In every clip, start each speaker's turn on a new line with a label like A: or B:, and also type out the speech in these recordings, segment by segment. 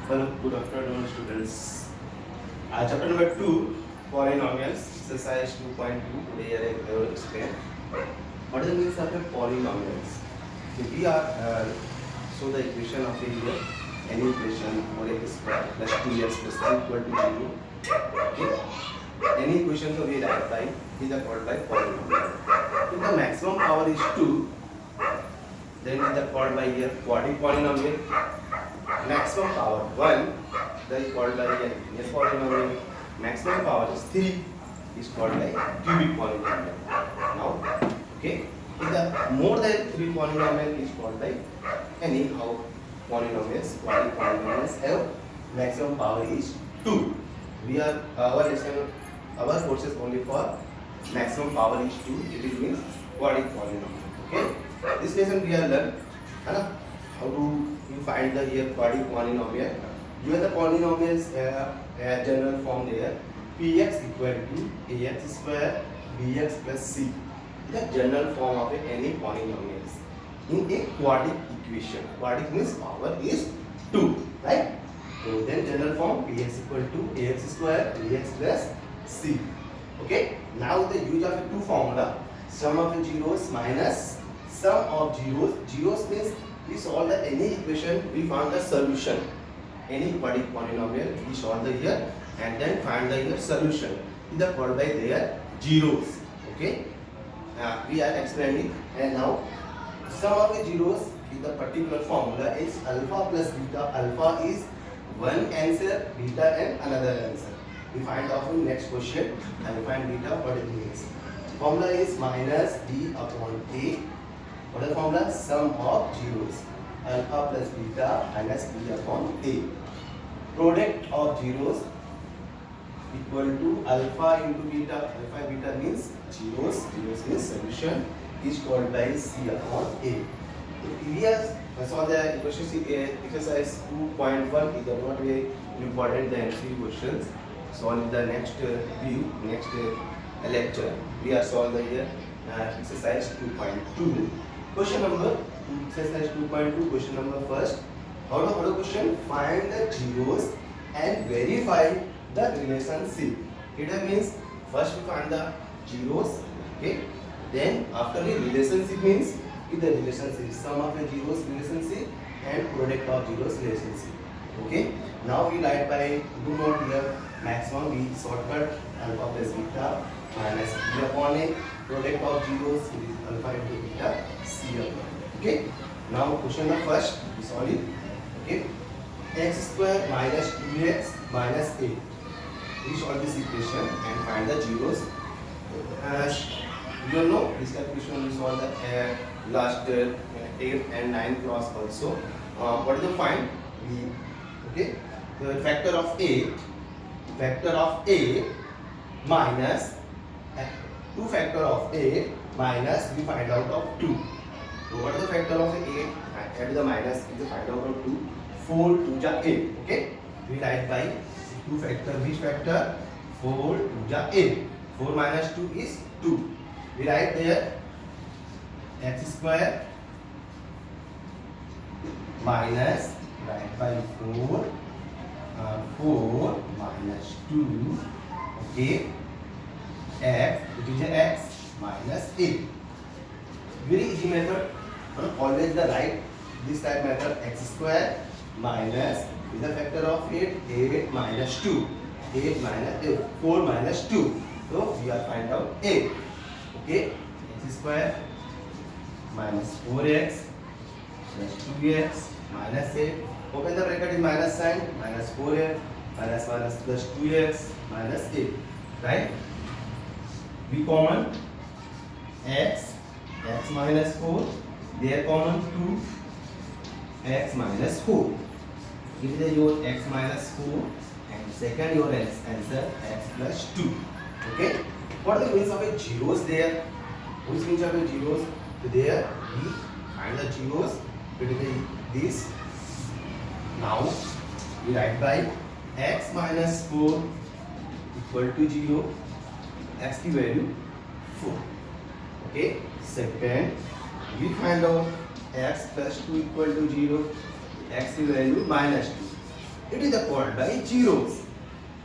A: Hello, good afternoon, students. Chapter number 2, polynomials, exercise 2.2. Today I will explain what is the means of a polynomials. So we are so the equation of any equation or x square plus 2x plus 3 equal to 0. Okay. Any equation so we write by is called by polynomial. If the maximum power is 2, then it is called by here quadratic polynomial. Maximum power 1, that is called by a linear polynomial. Maximum power is 3, is called by cubic polynomial. Now, okay, if the more than 3 polynomial is called by anyhow polynomials. Quadratic polynomials have maximum power is 2. We are our lesson, our course is only for maximum power is 2. It means quadratic polynomial. Okay, this lesson we are learn, how to you find the here quadratic polynomial. Given the polynomials general form there, px equal to ax square bx plus c. The general form of any polynomials in a quadratic equation. Quadratic means power is 2, right? So then general form px equal to ax square bx plus c. Okay. Now the use of two formula, sum of zeros minus sum of zeros. Zeros means we solve the any equation, we found the solution. Any quadratic polynomial, we solve the here and then find the here solution. Is called by their zeros. Okay. We are explaining, and now sum of the zeros in the particular formula is alpha plus beta. Alpha is one answer, beta and another answer. We find out in next question and find beta what it means. Formula is minus d upon a. What is the formula? Sum of zeros. Alpha plus beta minus b upon a. Product of zeros equal to alpha into beta. Alpha beta means zeros. Zeros means solution is called by c upon a. We have saw the equation exercise 2.1 is not very important. The MCQ questions solve in the next view, next lecture. We are solve the here exercise 2.2. Question number exercise 2.2. Question number first. How to question? Find the zeros and verify the relationship. It means first we find the zeros. Okay. Then after the relationship means the relationship, sum of the zeros relationship and product of zeros relationship. Okay. Now we write by do not here maximum we shortcut alpha plus beta minus b upon a. Product of zeros is alpha into beta c upon. Okay. Now question number first we solve it. Okay. X square minus 2x minus 8. We solve this equation and find the zeros. As you know, this calculation we solve the last 8th and 9th class also. What is the find? Okay, the factor of a minus 2 factor of a minus we find out of 2. So what is the factor of 8? Add the minus is the find out of 2. 4 2 ja 8. Okay, we write by 2 factor. Which factor? 4 2 ja 8. 4 minus 2 is 2. We write there x square minus write by 4 4 minus 2. Okay, x, it is x minus 8. Very easy method. Always the right this type method. X square minus is the factor of 8. 8 minus 2. 8 minus 8. 4 minus 2. So we are find out 8. Okay, x square minus 4x plus 2x minus 8. Open the bracket is minus sign, minus 4x minus minus plus 2x minus 8. Right? We common x minus 4. There common 2 x minus 4. It is your x minus 4 and second your answer x plus 2. Okay. What are the means of a zeros there? Which means of a zeros? There we find the zeros between this. Now we write by x minus 4 equal to 0. X की value 4. Okay. Second we find out x plus 2 equal to 0. x की value -2. It is called by zeros.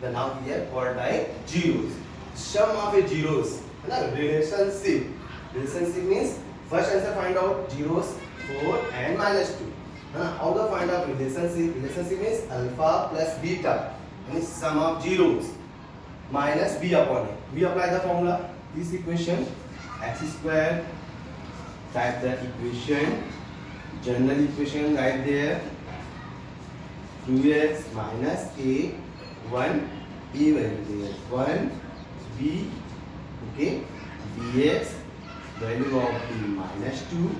A: The now here called by zeros. Sum of a zeros. है ना? Relationship. Relationship means first answer find out zeros 4 and -2. है ना? How to find out relationship? Relationship means alpha plus beta. Means sum of zeros minus b upon a. We apply the formula. This equation x square. Type the equation. General equation right there. 2x minus a 1 a value there 1 b okay bx value of b minus 2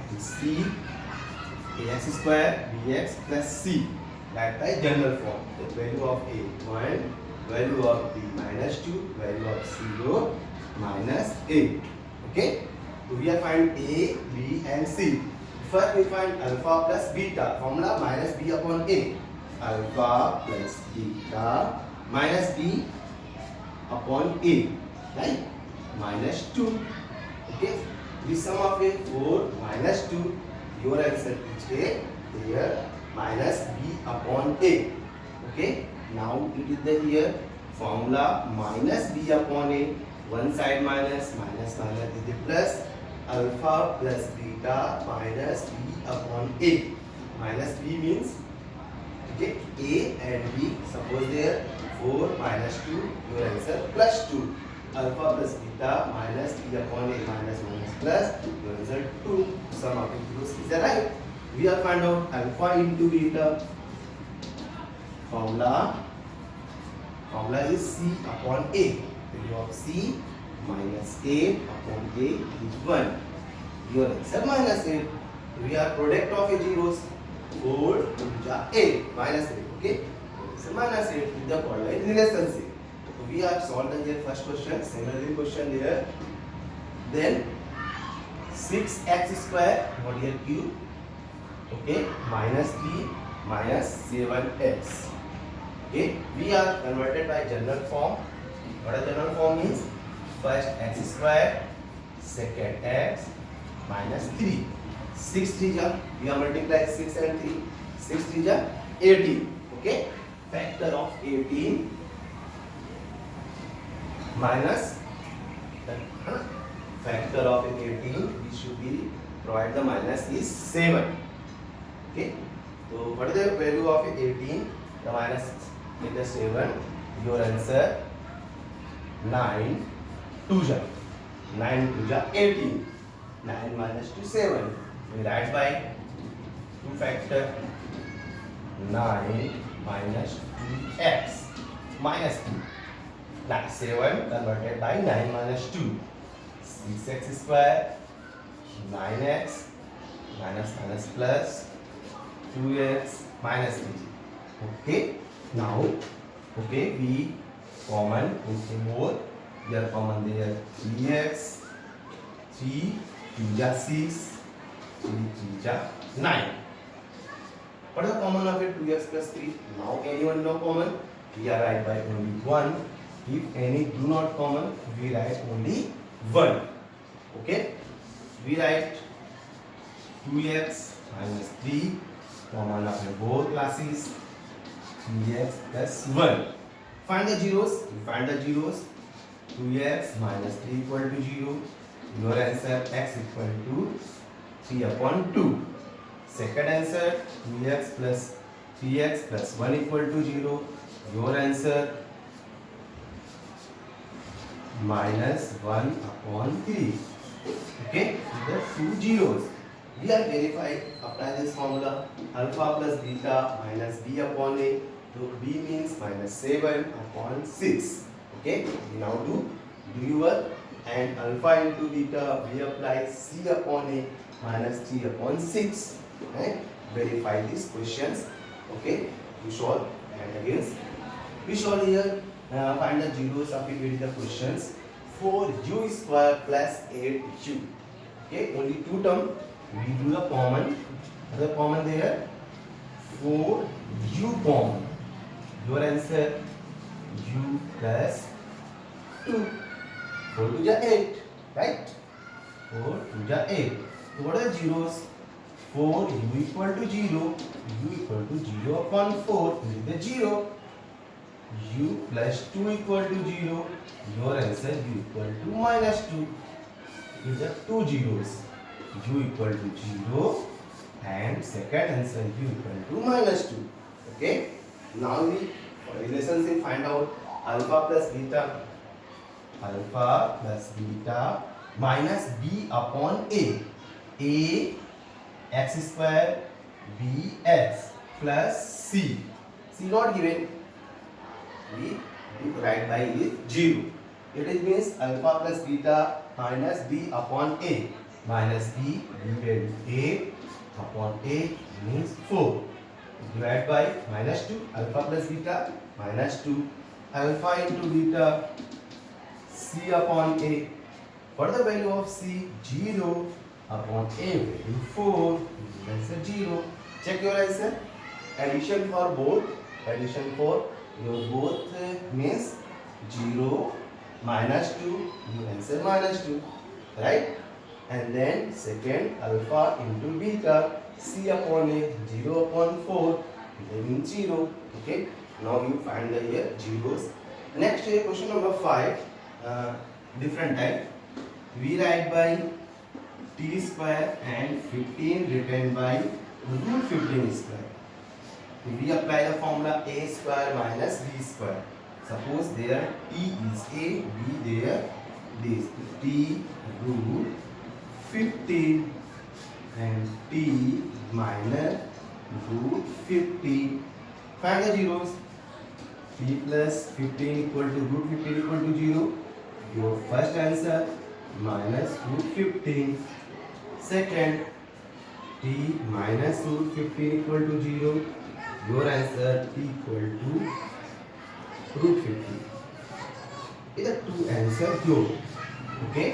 A: and c ax square bx plus c that by general form the value of a 1 value of b minus 2 value of 0 minus a okay so we are find a b and c. First we find alpha plus beta formula minus b upon a. Alpha plus beta minus b upon a, right? Minus 2. Okay. The sum of a 4 minus 2. Your answer is a here minus b upon a. Okay. Now it is the here formula minus b upon a. One side minus minus minus is the plus alpha plus beta minus b upon a. Minus b means okay, a and b suppose there 4 minus 2 your answer plus 2 alpha plus beta minus b upon a minus minus plus your answer 2 sum of zeros is that right. We have found out alpha into beta formula is c upon a value of c minus a upon a is 1 your answer minus 8. We are product of a zeros 4 into 8 minus 8 okay so minus 8 with the called relationship. So we have solved the here first question similarly question there then 6x square what here cube okay minus 3 minus 7x okay we are converted by general form. What a general form means first x square second x minus 3 6 3 ja we are multiply 6 and 3 6 3 ja 18 okay factor of 18 minus factor of 18 we should be provide the minus is 7 okay so what is the value of 18 the minus with the 7 your answer 9 2 ja 9 2 ja 18 9 minus 2 7 we write by 2 factor 9 minus 2x minus 2 like 7 converted by 9 minus 2 6x square 9x minus minus plus 2x minus 3 okay now okay we common into more we are common there 3x 3 2 ja 6 3 3 ja 9. What is the common of it 2x plus 3? Now anyone no common we are write by only 1. If any do not common we write only 1. Okay we write 2x minus 3 common of both classes 3x plus 1. Find the zeros. We find the zeros 2x minus 3 equal to 0. Your answer x equal to 3 upon 2. Second answer 2x plus 3x plus 1 equal to 0. Your answer minus 1 upon 3. Okay, the two zeros. We are verified. Apply this formula alpha plus beta minus b upon a. So b means minus 7 upon 6. Okay, we now do your and alpha into beta we apply c upon a minus 3 upon 6 right verify these questions okay we solve and again we solve here find the zeros of the questions 4u square plus 8u okay only two term we do the common there 4u common your answer u plus 2 4 to the 8 right 4 to the 8 so what are the zeros 4 u equal to 0, u equal to 0 upon 4 is the 0, u plus 2 equal to 0, your answer u equal to minus 2 is the two zeros, u equal to 0 and second answer u equal to minus 2. Okay, now we for relationship find out alpha plus beta minus b upon a x square b x plus c not given, we write by is 0. It is means alpha plus beta minus b upon a minus b value a upon a means 4 divided by minus 2 alpha plus beta minus 2 alpha into beta c upon a. What is the value of c? 0 upon a value 4. Answer 0. Check your answer. Addition for both. Addition for your both means 0 minus 2. You answer minus 2. Right? And then second alpha into beta c upon a 0 upon 4. They mean 0. Okay. Now you find the here zeros. Next question number 5. Different type. We write by t square and 15 written by root 15 square. We apply the formula a square minus b square. Suppose there t is a, b there this t root 15 and t minus root 15. Find the zeros. T plus 15 equal to root 15 equal to 0. Your first answer minus root 15. Second, t minus root 15 equal to 0. Your answer t equal to root 15. Is the two answer here. Okay.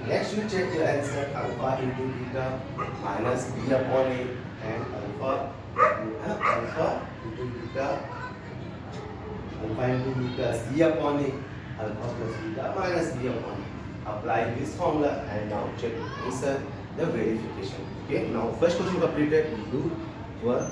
A: Next you check your answer alpha into beta minus b upon a and alpha into beta c upon a alpha plus beta minus b upon a. Apply this formula and now check answer the verification. Okay, now first question completed. You do your